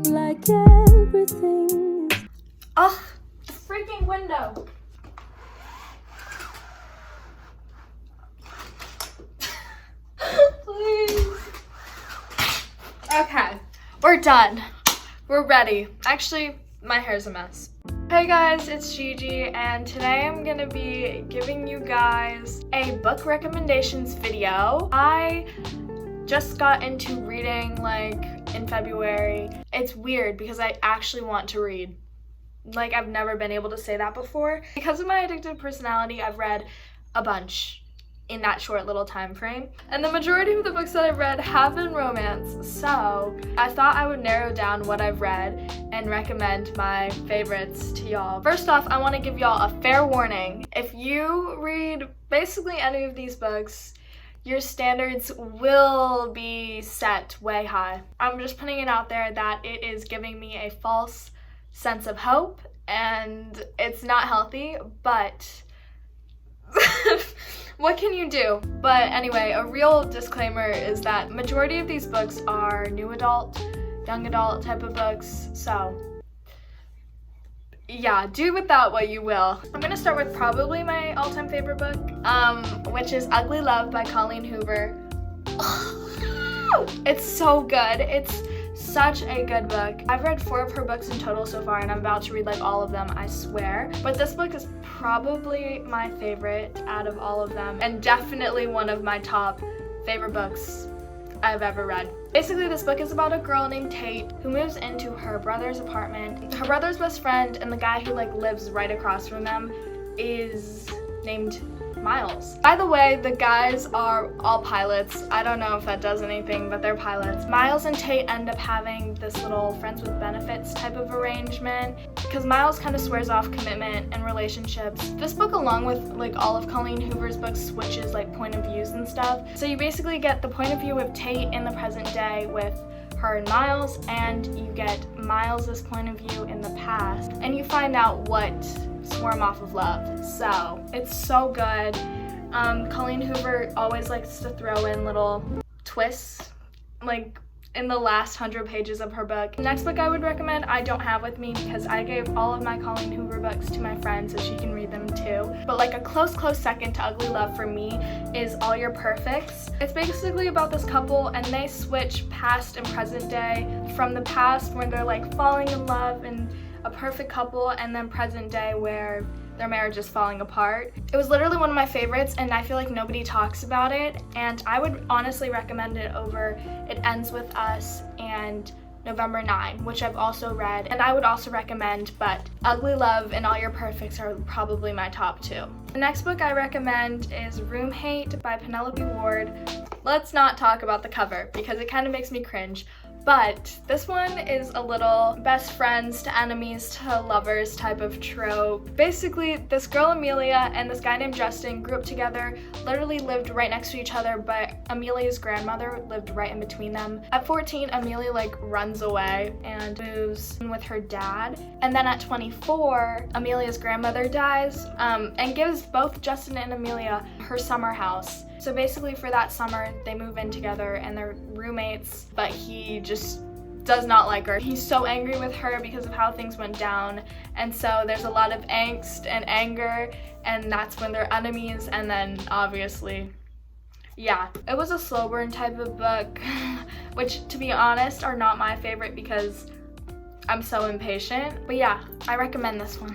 Like everything. Ugh, the freaking window. Please. Okay, we're done. We're ready. Actually, my hair's a mess. Hey guys, it's Gigi, and today I'm gonna be giving you guys a book recommendations video. I just got into reading like in February. It's weird because I actually want to read. Like, I've never been able to say that before. Because of my addictive personality, I've read a bunch in that short little time frame. And the majority of the books that I've read have been romance, so I thought I would narrow down what I've read and recommend my favorites to y'all. First off, I want to give y'all a fair warning. If you read basically any of these books, your standards will be set way high. I'm just putting it out there that it is giving me a false sense of hope, and it's not healthy, but what can you do? But anyway, a real disclaimer is that majority of these books are new adult, young adult type of books, so yeah, do with that what you will. I'm gonna start with probably my all-time favorite book, which is Ugly Love by Colleen Hoover. It's so good. It's such a good book. I've read 4 of her books in total so far, and I'm about to read like all of them, I swear. But this book is probably my favorite out of all of them, and definitely one of my top favorite books I've ever read. Basically, this book is about a girl named Tate who moves into her brother's apartment. Her brother's best friend and the guy who like lives right across from them is named Miles. By the way, the guys are all pilots. I don't know if that does anything, but they're pilots. Miles and Tate end up having this little friends with benefits type of arrangement because Miles kind of swears off commitment and relationships. This book, along with like all of Colleen Hoover's books, switches like point of views and stuff. So you basically get the point of view of Tate in the present day with her and Miles, and you get Miles's point of view in the past, and you find out what swore him off of love. So it's so good. Colleen Hoover always likes to throw in little twists like in the last 100 pages of her book. The next book I would recommend I don't have with me because I gave all of my Colleen Hoover books to my friend so she can read them too. But like a close second to Ugly Love for me is All Your Perfects. It's basically about this couple, and they switch past and present day. From the past where they're like falling in love and a perfect couple, and then present day where their marriage is falling apart. It was literally one of my favorites, and I feel like nobody talks about it, and I would honestly recommend it over It Ends With Us and November 9, which I've also read, and I would also recommend, but Ugly Love and All Your Perfects are probably my top 2. The next book I recommend is Roomhate by Penelope Ward. Let's not talk about the cover because it kind of makes me cringe. But this one is a little best friends to enemies to lovers type of trope. Basically, this girl Amelia and this guy named Justin grew up together, literally lived right next to each other, but Amelia's grandmother lived right in between them. At 14, Amelia like runs away and moves in with her dad. And then at 24, Amelia's grandmother dies and gives both Justin and Amelia her summer house. So basically for that summer, they move in together and they're roommates, but he just does not like her. He's so angry with her because of how things went down, and so there's a lot of angst and anger, and that's when they're enemies. And then obviously, yeah, it was a slow burn type of book, which to be honest are not my favorite because I'm so impatient. But yeah, I recommend this one.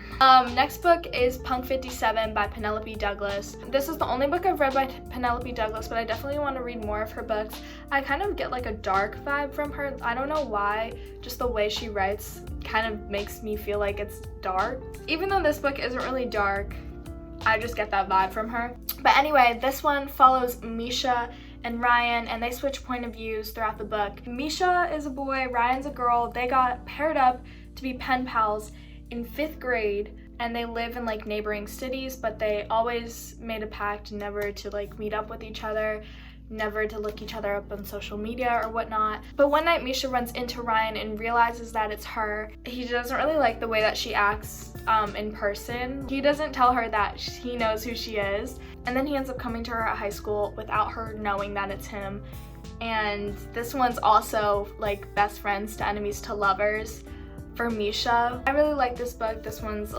Next book is Punk 57 by Penelope Douglas. This is the only book I've read by Penelope Douglas, but I definitely want to read more of her books. I kind of get like a dark vibe from her. I don't know why, just the way she writes kind of makes me feel like it's dark. Even though this book isn't really dark, I just get that vibe from her. But anyway, this one follows Misha and Ryan, and they switch point of views throughout the book. Misha is a boy, Ryan's a girl. They got paired up to be pen pals in 5th grade, and they live in like neighboring cities, but they always made a pact never to like meet up with each other, never to look each other up on social media or whatnot. But one night Misha runs into Ryan and realizes that it's her. He doesn't really like the way that she acts in person. He doesn't tell her that he knows who she is. And then he ends up coming to her at high school without her knowing that it's him. And this one's also like best friends to enemies to lovers for Misha. I really like this book. This one's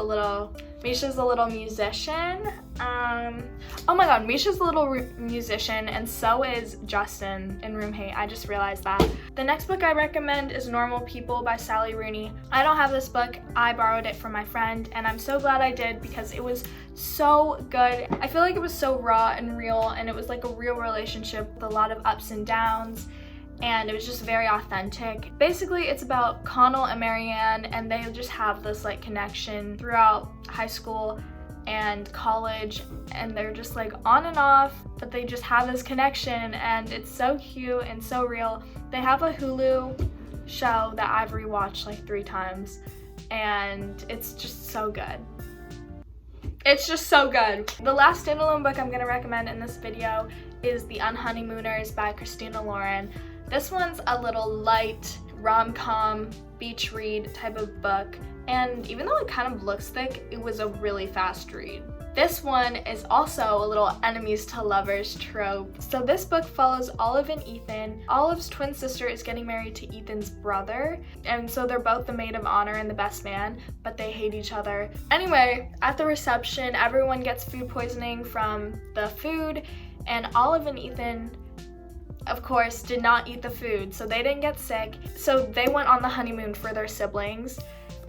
Misha's a little musician. Oh my god, Misha's a little musician, and so is Justin in Roomhate. I just realized that. The next book I recommend is Normal People by Sally Rooney. I don't have this book. I borrowed it from my friend, and I'm so glad I did because it was so good. I feel like it was so raw and real, and it was like a real relationship with a lot of ups and downs. And it was just very authentic. Basically, it's about Connell and Marianne, and they just have this like connection throughout high school and college, and they're just like on and off, but they just have this connection, and it's so cute and so real. They have a Hulu show that I've rewatched like 3 times, and it's just so good. It's just so good. The last standalone book I'm gonna recommend in this video is The Unhoneymooners by Christina Lauren. This one's a little light rom-com beach read type of book, and even though it kind of looks thick, it was a really fast read. This one is also a little enemies to lovers trope. So this book follows Olive and Ethan. Olive's twin sister is getting married to Ethan's brother, and so they're both the maid of honor and the best man, but they hate each other. Anyway, at the reception, everyone gets food poisoning from the food, and Olive and Ethan, of course, did not eat the food, so they didn't get sick. So they went on the honeymoon for their siblings.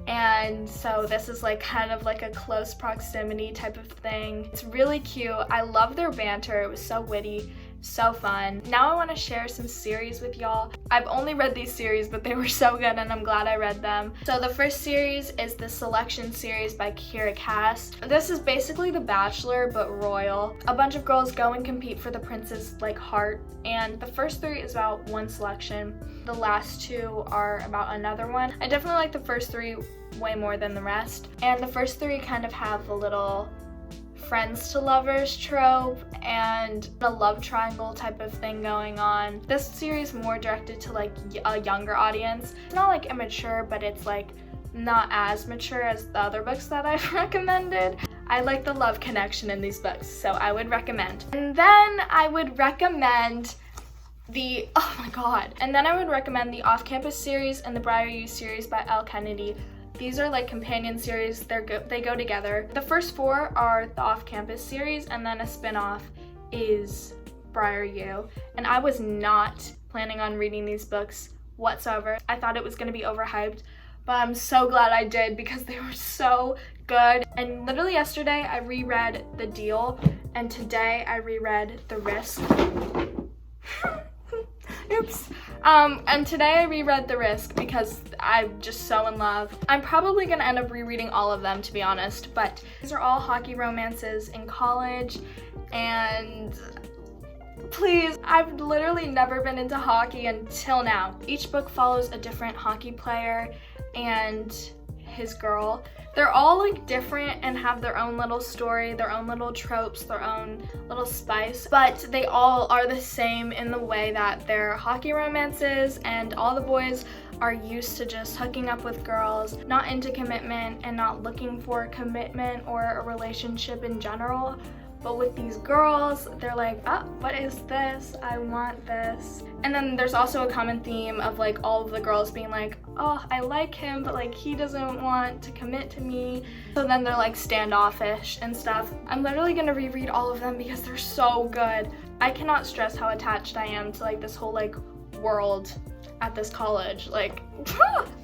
And so this is like kind of like a close proximity type of thing. It's really cute. I love their banter. It was so witty, so fun. Now I want to share some series with y'all. I've only read these series, but they were so good and I'm glad I read them. So the first series is the Selection series by Kiera. This is basically The Bachelor, but royal. A bunch of girls go and compete for the prince's like heart, and the first 3 is about one selection. The last 2 are about another one. I definitely like the first 3 way more than the rest. And the first 3 kind of have a little friends to lovers trope and a love triangle type of thing going on. This series is more directed to like a younger audience. It's not like immature, but it's like not as mature as the other books that I've recommended. I like the love connection in these books, so I would recommend. And then I would recommend the Off-Campus series and the Briar series by Elle Kennedy. These are like companion series, they go together. The first 4 are the Off-Campus series, and then a spin-off is Briar U. And I was not planning on reading these books whatsoever. I thought it was gonna be overhyped, but I'm so glad I did because they were so good. And literally yesterday I reread The Deal, and today I reread The Risk. Oops. And today I reread The Risk because I'm just so in love. I'm probably gonna end up rereading all of them, to be honest, but these are all hockey romances in college, and please, I've literally never been into hockey until now. Each book follows a different hockey player and his girl. They're all like different and have their own little story, their own little tropes, their own little spice, but they all are the same in the way that they're hockey romances, and all the boys are used to just hooking up with girls, not into commitment and not looking for commitment or a relationship in general. But with these girls, they're like, oh, what is this? I want this. And then there's also a common theme of like all of the girls being like, oh, I like him, but like he doesn't want to commit to me. So then they're like standoffish and stuff. I'm literally gonna reread all of them because they're so good. I cannot stress how attached I am to like this whole like world at this college. Like,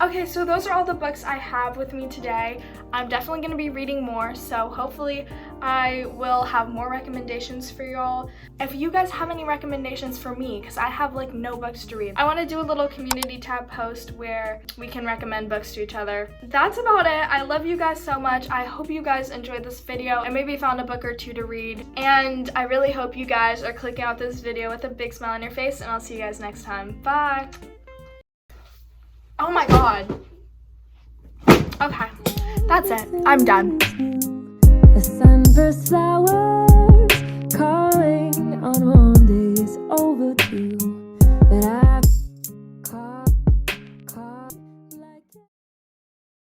okay, so those are all the books I have with me today. I'm definitely gonna be reading more, so hopefully I will have more recommendations for y'all. If you guys have any recommendations for me, because I have like no books to read, I want to do a little community tab post where we can recommend books to each other. That's about it. I love you guys so much. I hope you guys enjoyed this video and maybe found a book or 2 to read. And I really hope you guys are clicking out this video with a big smile on your face, and I'll see you guys next time. Bye. Oh my god. Okay, that's it. I'm done. The sunburst flowers calling on